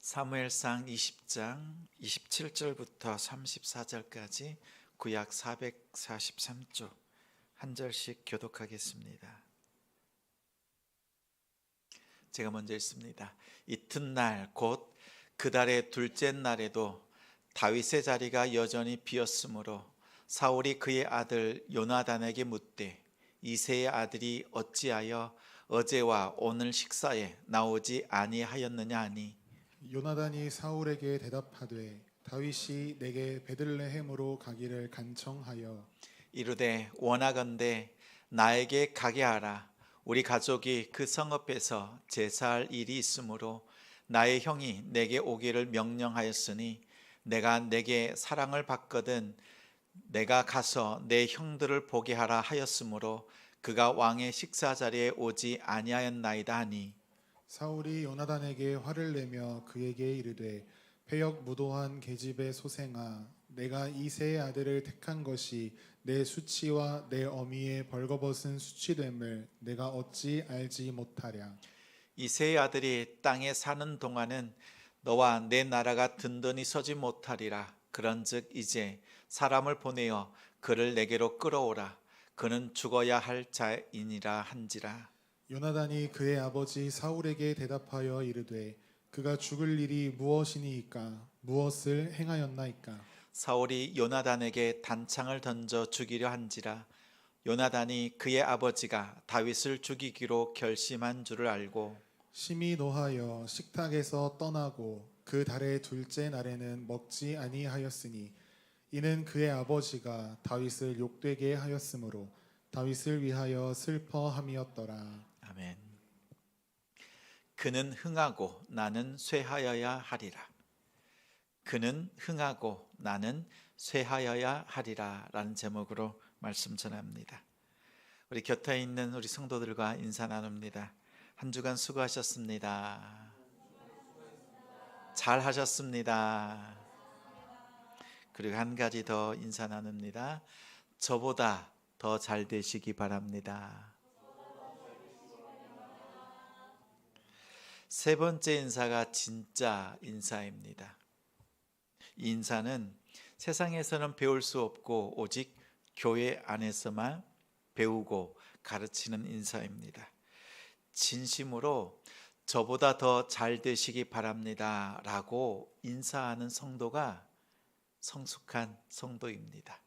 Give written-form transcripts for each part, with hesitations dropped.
사무엘상 20장 27절부터 34절까지 구약 443쪽 한 절씩 교독하겠습니다. 제가 먼저 읽습니다. 이튿날 곧 그 달의 둘째 날에도 다윗의 자리가 여전히 비었으므로 사울이 그의 아들 요나단에게 묻되 이새의 아들이 어찌하여 어제와 오늘 식사에 나오지 아니하였느냐 하니 요나단이 사울에게 대답하되 다윗이 내게 베들레헴으로 가기를 간청하여 이르되 원하건대 나에게 가게 하라. 우리 가족이 그 성읍에서 제사할 일이 있으므로 나의 형이 내게 오기를 명령하였으니 내가 내게 사랑을 받거든 내가 가서 내 형들을 보게 하라 하였으므로 그가 왕의 식사 자리에 오지 아니하였나이다 하니 사울이 요나단에게 화를 내며 그에게 이르되 패역 무도한 계집의 소생아 내가 이새의 아들을 택한 것이 내 수치와 내 어미의 벌거벗은 수치됨을 내가 어찌 알지 못하랴. 이새의 아들이 땅에 사는 동안은 너와 내 나라가 든든히 서지 못하리라. 그런즉 이제 사람을 보내어 그를 내게로 끌어오라. 그는 죽어야 할 자이니라 한지라. 요나단이 그의 아버지 사울에게 대답하여 이르되 그가 죽을 일이 무엇이니이까 무엇을 행하였나이까. 사울이 요나단에게 단창을 던져 죽이려 한지라. 요나단이 그의 아버지가 다윗을 죽이기로 결심한 줄을 알고 심히 노하여 식탁에서 떠나고 그 달의 둘째 날에는 먹지 아니하였으니 이는 그의 아버지가 다윗을 욕되게 하였으므로 다윗을 위하여 슬퍼함이었더라. 아멘. 그는 흥하고 나는 쇠하여야 하리라. 그는 흥하고 나는 쇠하여야 하리라 라는 제목으로 말씀 전합니다. 우리 곁에 있는 우리 성도들과 인사 나눕니다. 한 주간 수고하셨습니다. 잘 하셨습니다. 그리고 한 가지 더 인사 나눕니다. 저보다 더 잘 되시기 바랍니다. 세 번째 인사가 진짜 인사입니다. 이 인사는 세상에서는 배울 수 없고 오직 교회 안에서만 배우고 가르치는 인사입니다. 진심으로 저보다 더 잘 되시기 바랍니다 라고 인사하는 성도가 성숙한 성도입니다.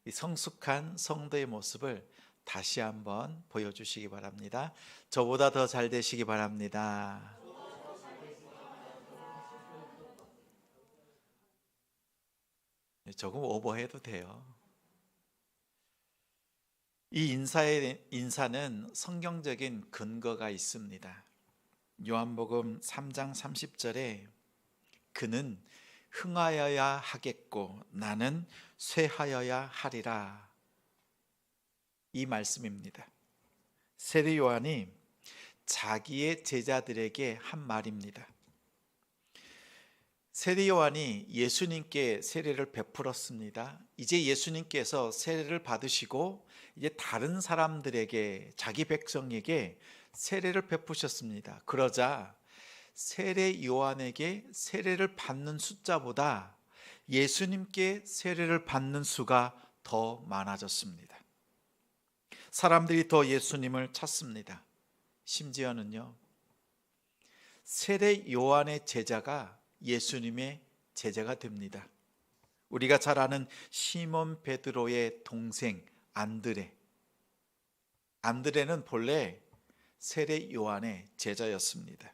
이 성숙한 성도의 모습을 다시 한번 보여주시기 바랍니다. 저보다 더 잘 되시기 바랍니다. 조금 오버해도 돼요. 이 인사는 성경적인 근거가 있습니다. 요한복음 3장 30절에 그는 흥하여야 하겠고 나는 쇠하여야 하리라. 이 말씀입니다. 세례 요한이 자기의 제자들에게 한 말입니다. 세례 요한이 예수님께 세례를 베풀었습니다. 이제 예수님께서 세례를 받으시고 이제 다른 사람들에게 자기 백성에게 세례를 베푸셨습니다. 그러자 세례 요한에게 세례를 받는 숫자보다 예수님께 세례를 받는 수가 더 많아졌습니다. 사람들이 더 예수님을 찾습니다. 심지어는요, 세례 요한의 제자가 예수님의 제자가 됩니다. 우리가 잘 아는 시몬 베드로의 동생 안드레는 본래 세례 요한의 제자였습니다.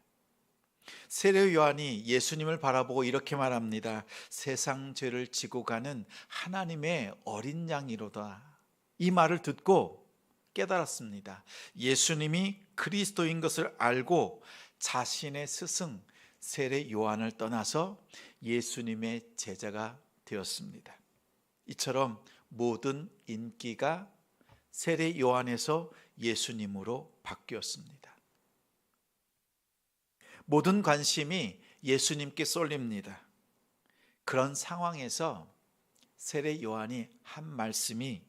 세례 요한이 예수님을 바라보고 이렇게 말합니다. 세상 죄를 지고 가는 하나님의 어린 양이로다. 이 말을 듣고 깨달았습니다. 예수님이 그리스도인 것을 알고 자신의 스승 세례 요한을 떠나서 예수님의 제자가 되었습니다. 이처럼 모든 인기가 세례 요한에서 예수님으로 바뀌었습니다. 모든 관심이 예수님께 쏠립니다. 그런 상황에서 세례 요한이 한 말씀이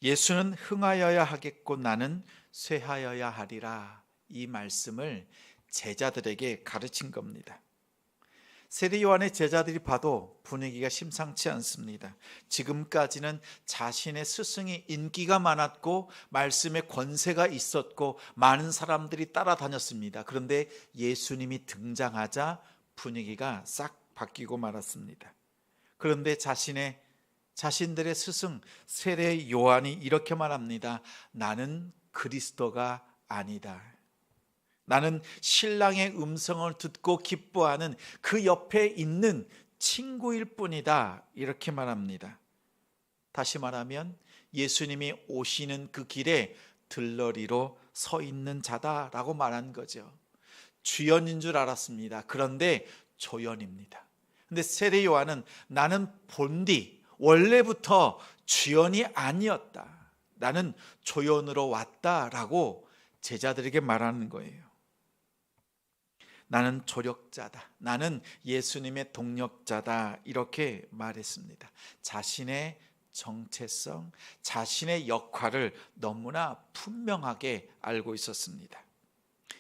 예수는 흥하여야 하겠고 나는 쇠하여야 하리라. 이 말씀을 제자들에게 가르친 겁니다. 세례 요한의 제자들이 봐도 분위기가 심상치 않습니다. 지금까지는 자신의 스승이 인기가 많았고 말씀에 권세가 있었고 많은 사람들이 따라다녔습니다. 그런데 예수님이 등장하자 분위기가 싹 바뀌고 말았습니다. 그런데 자신들의 스승 세례 요한이 이렇게 말합니다. 나는 그리스도가 아니다. 나는 신랑의 음성을 듣고 기뻐하는 그 옆에 있는 친구일 뿐이다. 이렇게 말합니다. 다시 말하면 예수님이 오시는 그 길에 들러리로 서 있는 자다라고 말한 거죠. 주연인 줄 알았습니다. 그런데 조연입니다. 근데 세례 요한은 나는 본디 원래부터 주연이 아니었다. 나는 조연으로 왔다라고 제자들에게 말하는 거예요. 나는 조력자다. 나는 예수님의 동력자다. 이렇게 말했습니다. 자신의 정체성, 자신의 역할을 너무나 분명하게 알고 있었습니다.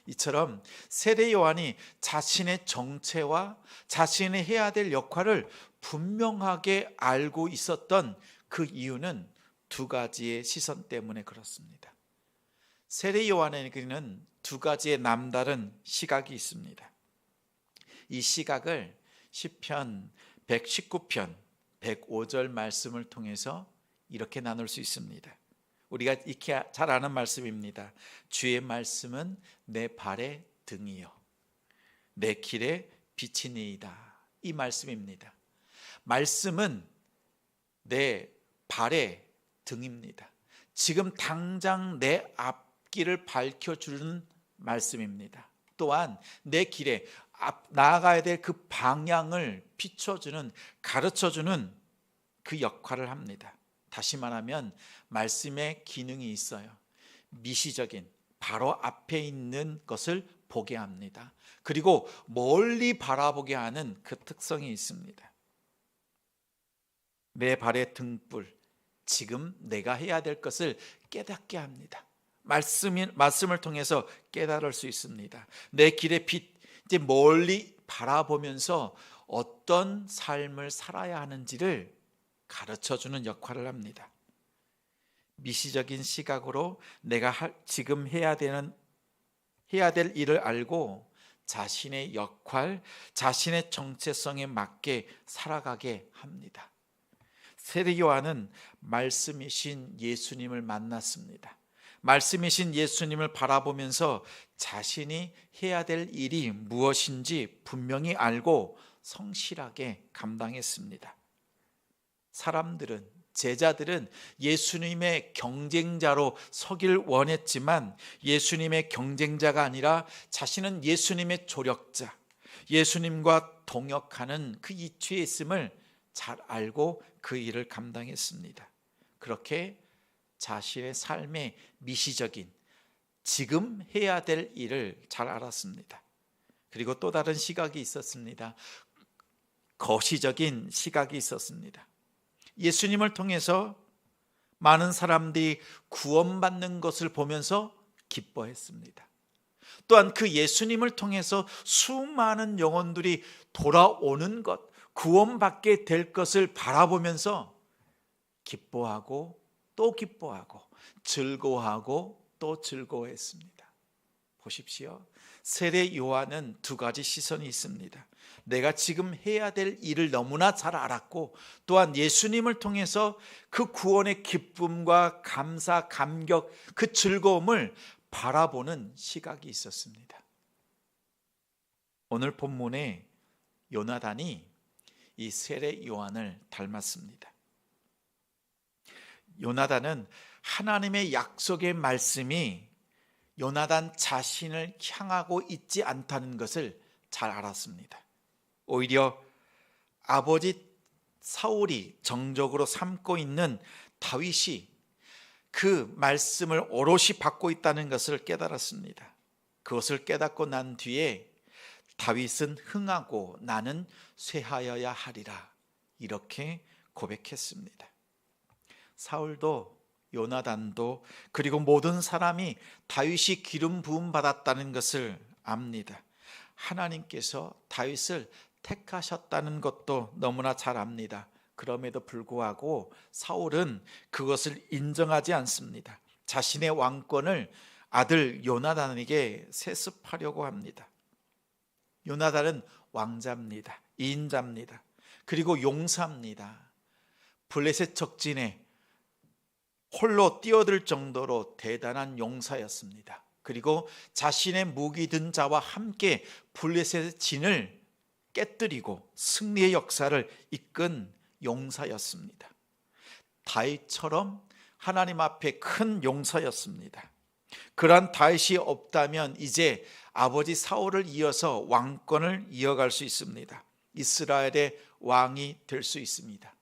이처럼 세례 요한이 자신의 정체와 자신이 해야 될 역할을 분명하게 알고 있었던 그 이유는 두 가지의 시선 때문에 그렇습니다. 세례 요한에게는 두 가지의 남다른 시각이 있습니다. 이 시각을 시편 119편 105절 말씀을 통해서 이렇게 나눌 수 있습니다. 우리가 익히 잘 아는 말씀입니다. 주의 말씀은 내 발의 등이요 내 길의 빛이니이다. 이 말씀입니다. 말씀은 내 발의 등입니다. 지금 당장 내 앞길을 밝혀주는 말씀입니다. 또한 내 길에 나아가야 될 그 방향을 비춰주는, 가르쳐주는 그 역할을 합니다. 다시 말하면 말씀의 기능이 있어요. 미시적인 바로 앞에 있는 것을 보게 합니다. 그리고 멀리 바라보게 하는 그 특성이 있습니다. 내 발의 등불, 지금 내가 해야 될 것을 깨닫게 합니다. 말씀을 통해서 깨달을 수 있습니다. 내 길의 빛, 이제 멀리 바라보면서 어떤 삶을 살아야 하는지를 가르쳐주는 역할을 합니다. 미시적인 시각으로 내가 지금 해야 될 일을 알고 자신의 역할, 자신의 정체성에 맞게 살아가게 합니다. 세례 요한은 말씀이신 예수님을 만났습니다. 말씀이신 예수님을 바라보면서 자신이 해야 될 일이 무엇인지 분명히 알고 성실하게 감당했습니다. 사람들은, 제자들은 예수님의 경쟁자로 서길 원했지만 예수님의 경쟁자가 아니라 자신은 예수님의 조력자, 예수님과 동역하는 그 이치에 있음을 잘 알고 그 일을 감당했습니다. 그렇게 자신의 삶의 미시적인 지금 해야 될 일을 잘 알았습니다. 그리고 또 다른 시각이 있었습니다. 거시적인 시각이 있었습니다. 예수님을 통해서 많은 사람들이 구원받는 것을 보면서 기뻐했습니다. 또한 그 예수님을 통해서 수많은 영혼들이 돌아오는 것, 구원받게 될 것을 바라보면서 기뻐하고 또 기뻐하고 즐거워하고 또 즐거워했습니다. 보십시오. 세례 요한은 두 가지 시선이 있습니다. 내가 지금 해야 될 일을 너무나 잘 알았고 또한 예수님을 통해서 그 구원의 기쁨과 감사, 감격, 그 즐거움을 바라보는 시각이 있었습니다. 오늘 본문에 요나단이 이 세례 요한을 닮았습니다. 요나단은 하나님의 약속의 말씀이 요나단 자신을 향하고 있지 않다는 것을 잘 알았습니다. 오히려 아버지 사울이 정적으로 삼고 있는 다윗이 그 말씀을 오롯이 받고 있다는 것을 깨달았습니다. 그것을 깨닫고 난 뒤에 다윗은 흥하고 나는 쇠하여야 하리라 이렇게 고백했습니다. 사울도 요나단도 그리고 모든 사람이 다윗이 기름 부음 받았다는 것을 압니다. 하나님께서 다윗을 택하셨다는 것도 너무나 잘 압니다. 그럼에도 불구하고 사울은 그것을 인정하지 않습니다. 자신의 왕권을 아들 요나단에게 세습하려고 합니다. 요나단은 왕자입니다. 인자입니다. 그리고 용사입니다. 블레셋 적진에 홀로 뛰어들 정도로 대단한 용사였습니다. 그리고 자신의 무기 든 자와 함께 블레셋의 진을 깨뜨리고 승리의 역사를 이끈 용사였습니다. 다윗처럼 하나님 앞에 큰 용사였습니다. 그러한 다윗이 없다면 이제 아버지 사울을 이어서 왕권을 이어갈 수 있습니다. 이스라엘의 왕이 될 수 있습니다.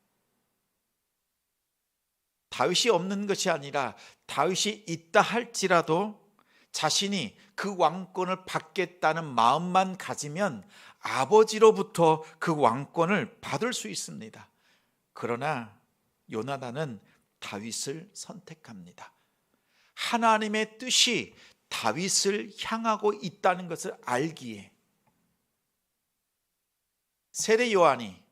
다윗이 없는 것이 아니라 다윗이 있다 할지라도 자신이 그 왕권을 받겠다는 마음만 가지면 아버지로부터 그 왕권을 받을 수 있습니다. 그러나 요나단은 다윗을 선택합니다. 하나님의 뜻이 다윗을 향하고 있다는 것을 알기에 세례 요한이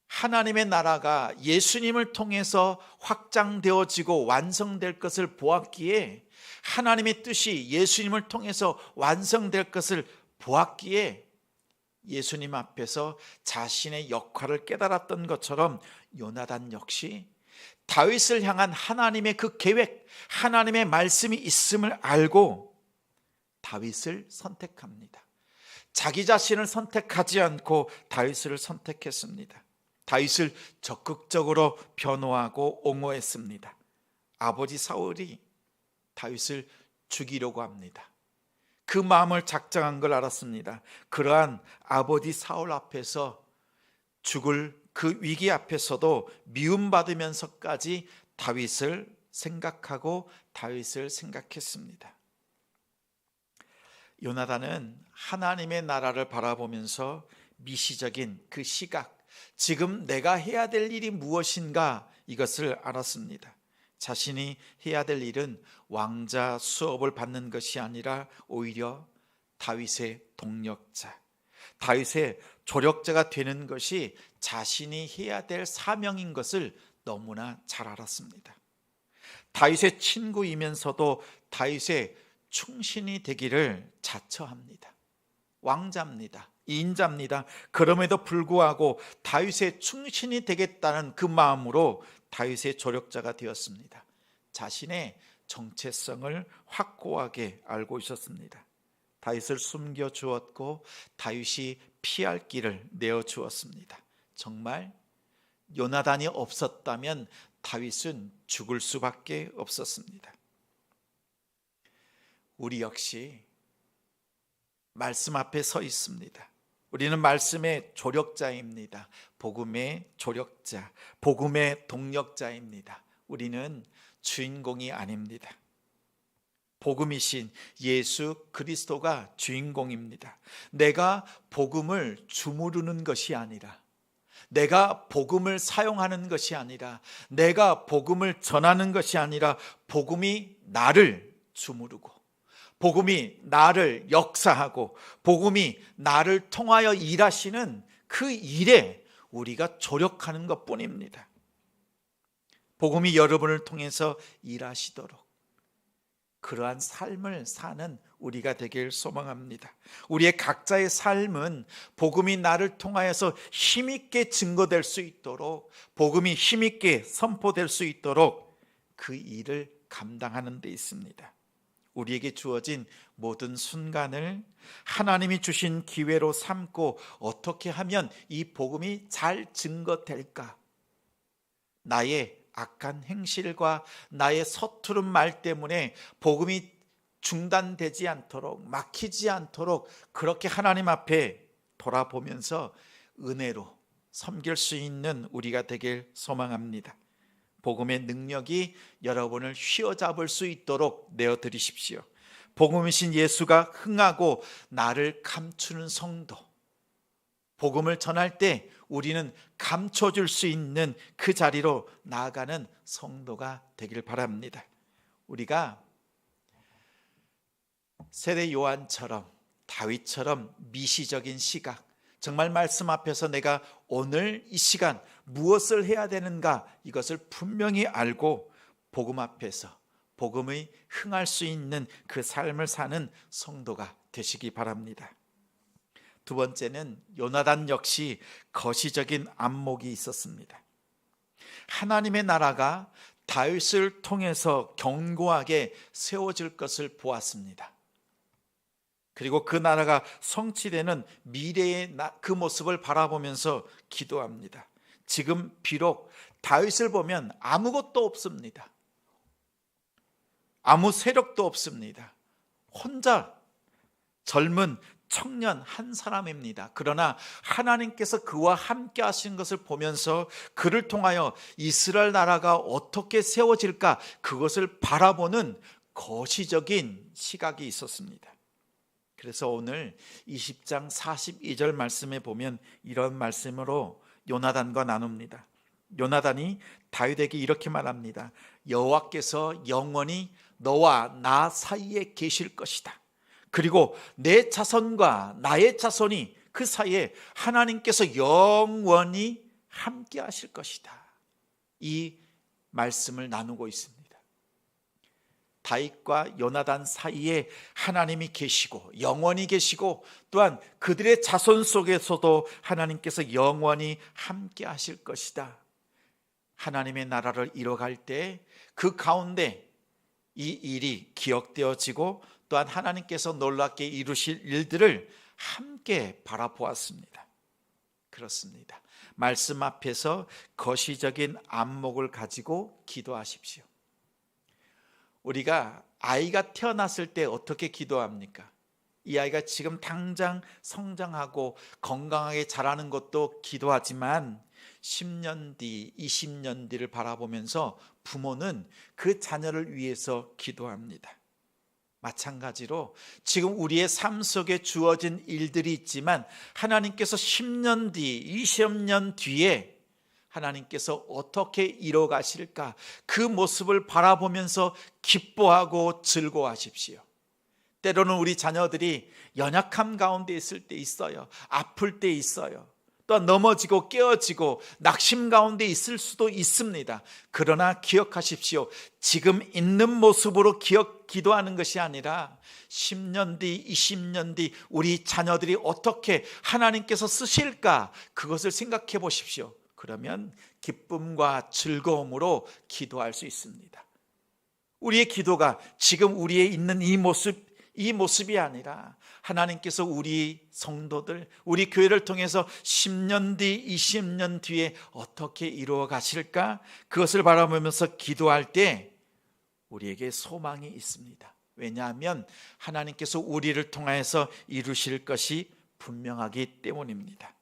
하나님의 나라가 예수님을 통해서 확장되어지고 완성될 것을 보았기에, 하나님의 뜻이 예수님을 통해서 완성될 것을 보았기에 예수님 앞에서 자신의 역할을 깨달았던 것처럼 요나단 역시 다윗을 향한 하나님의 그 계획, 하나님의 말씀이 있음을 알고 다윗을 선택합니다. 자기 자신을 선택하지 않고 다윗을 선택했습니다. 다윗을 적극적으로 변호하고 옹호했습니다. 아버지 사울이 다윗을 죽이려고 합니다. 그 마음을 작정한 걸 알았습니다. 그러한 아버지 사울 앞에서 죽을 그 위기 앞에서도 미움받으면서까지 다윗을 생각하고 다윗을 생각했습니다. 요나단은 하나님의 나라를 바라보면서 미시적인 그 시각, 지금 내가 해야 될 일이 무엇인가, 이것을 알았습니다. 자신이 해야 될 일은 왕자 수업을 받는 것이 아니라 오히려 다윗의 동력자, 다윗의 조력자가 되는 것이 자신이 해야 될 사명인 것을 너무나 잘 알았습니다. 다윗의 친구이면서도 다윗의 충신이 되기를 자처합니다. 왕자입니다. 인자입니다. 그럼에도 불구하고 다윗의 충신이 되겠다는 그 마음으로 다윗의 조력자가 되었습니다. 자신의 정체성을 확고하게 알고 있었습니다. 다윗을 숨겨 주었고 다윗이 피할 길을 내어 주었습니다. 정말 요나단이 없었다면 다윗은 죽을 수밖에 없었습니다. 우리 역시 말씀 앞에 서 있습니다. 우리는 말씀의 조력자입니다. 복음의 조력자, 복음의 동력자입니다. 우리는 주인공이 아닙니다. 복음이신 예수 그리스도가 주인공입니다. 내가 복음을 주무르는 것이 아니라, 내가 복음을 사용하는 것이 아니라, 내가 복음을 전하는 것이 아니라, 복음이 나를 주무르고 복음이 나를 역사하고 복음이 나를 통하여 일하시는 그 일에 우리가 조력하는 것뿐입니다. 복음이 여러분을 통해서 일하시도록 그러한 삶을 사는 우리가 되길 소망합니다. 우리의 각자의 삶은 복음이 나를 통하여서 힘있게 증거될 수 있도록, 복음이 힘있게 선포될 수 있도록 그 일을 감당하는 데 있습니다. 우리에게 주어진 모든 순간을 하나님이 주신 기회로 삼고 어떻게 하면 이 복음이 잘 증거될까? 나의 악한 행실과 나의 서투른 말 때문에 복음이 중단되지 않도록, 막히지 않도록 그렇게 하나님 앞에 돌아보면서 은혜로 섬길 수 있는 우리가 되길 소망합니다. 복음의 능력이 여러분을 휘어잡을 수 있도록 내어드리십시오. 복음이신 예수가 흥하고 나를 감추는 성도, 복음을 전할 때 우리는 감춰줄 수 있는 그 자리로 나아가는 성도가 되길 바랍니다. 우리가 세례 요한처럼, 다윗처럼 미시적인 시각, 정말 말씀 앞에서 내가 오늘 이 시간 무엇을 해야 되는가, 이것을 분명히 알고 복음 앞에서 복음의 흥할 수 있는 그 삶을 사는 성도가 되시기 바랍니다. 두 번째는 요나단 역시 거시적인 안목이 있었습니다. 하나님의 나라가 다윗을 통해서 견고하게 세워질 것을 보았습니다. 그리고 그 나라가 성취되는 미래의 그 모습을 바라보면서 기도합니다. 지금 비록 다윗을 보면 아무것도 없습니다. 아무 세력도 없습니다. 혼자 젊은 청년 한 사람입니다. 그러나 하나님께서 그와 함께 하신 것을 보면서 그를 통하여 이스라엘 나라가 어떻게 세워질까, 그것을 바라보는 거시적인 시각이 있었습니다. 그래서 오늘 20장 42절 말씀에 보면 이런 말씀으로 요나단과 나눕니다. 요나단이 다윗에게 이렇게 말합니다. 여호와께서 영원히 너와 나 사이에 계실 것이다. 그리고 내 자손과 나의 자손이 그 사이에 하나님께서 영원히 함께 하실 것이다. 이 말씀을 나누고 있습니다. 다윗과 요나단 사이에 하나님이 계시고 영원히 계시고 또한 그들의 자손 속에서도 하나님께서 영원히 함께 하실 것이다. 하나님의 나라를 이뤄갈 때 그 가운데 이 일이 기억되어지고 또한 하나님께서 놀랍게 이루실 일들을 함께 바라보았습니다. 그렇습니다. 말씀 앞에서 거시적인 안목을 가지고 기도하십시오. 우리가 아이가 태어났을 때 어떻게 기도합니까? 이 아이가 지금 당장 성장하고 건강하게 자라는 것도 기도하지만 10년 뒤, 20년 뒤를 바라보면서 부모는 그 자녀를 위해서 기도합니다. 마찬가지로 지금 우리의 삶 속에 주어진 일들이 있지만 하나님께서 10년 뒤, 20년 뒤에 하나님께서 어떻게 이뤄 가실까, 그 모습을 바라보면서 기뻐하고 즐거워하십시오. 때로는 우리 자녀들이 연약함 가운데 있을 때 있어요. 아플 때 있어요. 또한 넘어지고 깨어지고 낙심 가운데 있을 수도 있습니다. 그러나 기억하십시오. 지금 있는 모습으로 기도하는 것이 아니라 10년 뒤, 20년 뒤 우리 자녀들이 어떻게 하나님께서 쓰실까, 그것을 생각해 보십시오. 그러면 기쁨과 즐거움으로 기도할 수 있습니다. 우리의 기도가 지금 우리의 있는 이 모습이 아니라 하나님께서 우리 성도들, 우리 교회를 통해서 10년 뒤, 20년 뒤에 어떻게 이루어 가실까, 그것을 바라보면서 기도할 때 우리에게 소망이 있습니다. 왜냐하면 하나님께서 우리를 통하여서 이루실 것이 분명하기 때문입니다.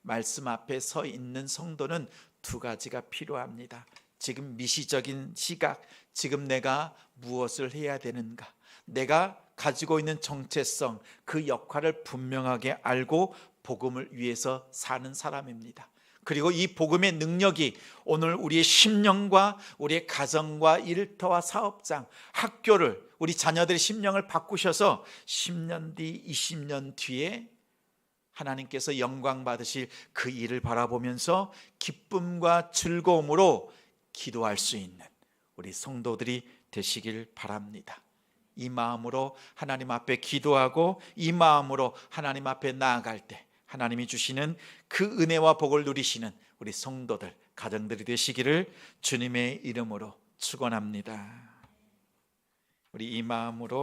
말씀 앞에 서 있는 성도는 두 가지가 필요합니다. 지금 미시적인 시각, 지금 내가 무엇을 해야 되는가, 내가 가지고 있는 정체성, 그 역할을 분명하게 알고 복음을 위해서 사는 사람입니다. 그리고 이 복음의 능력이 오늘 우리의 심령과 우리의 가정과 일터와 사업장, 학교를, 우리 자녀들의 심령을 바꾸셔서 10년 뒤, 20년 뒤에 하나님께서 영광 받으실 그 일을 바라보면서 기쁨과 즐거움으로 기도할 수 있는 우리 성도들이 되시길 바랍니다. 이 마음으로 하나님 앞에 기도하고 이 마음으로 하나님 앞에 나아갈 때 하나님이 주시는 그 은혜와 복을 누리시는 우리 성도들, 가정들이 되시기를 주님의 이름으로 축원합니다. 우리 이 마음으로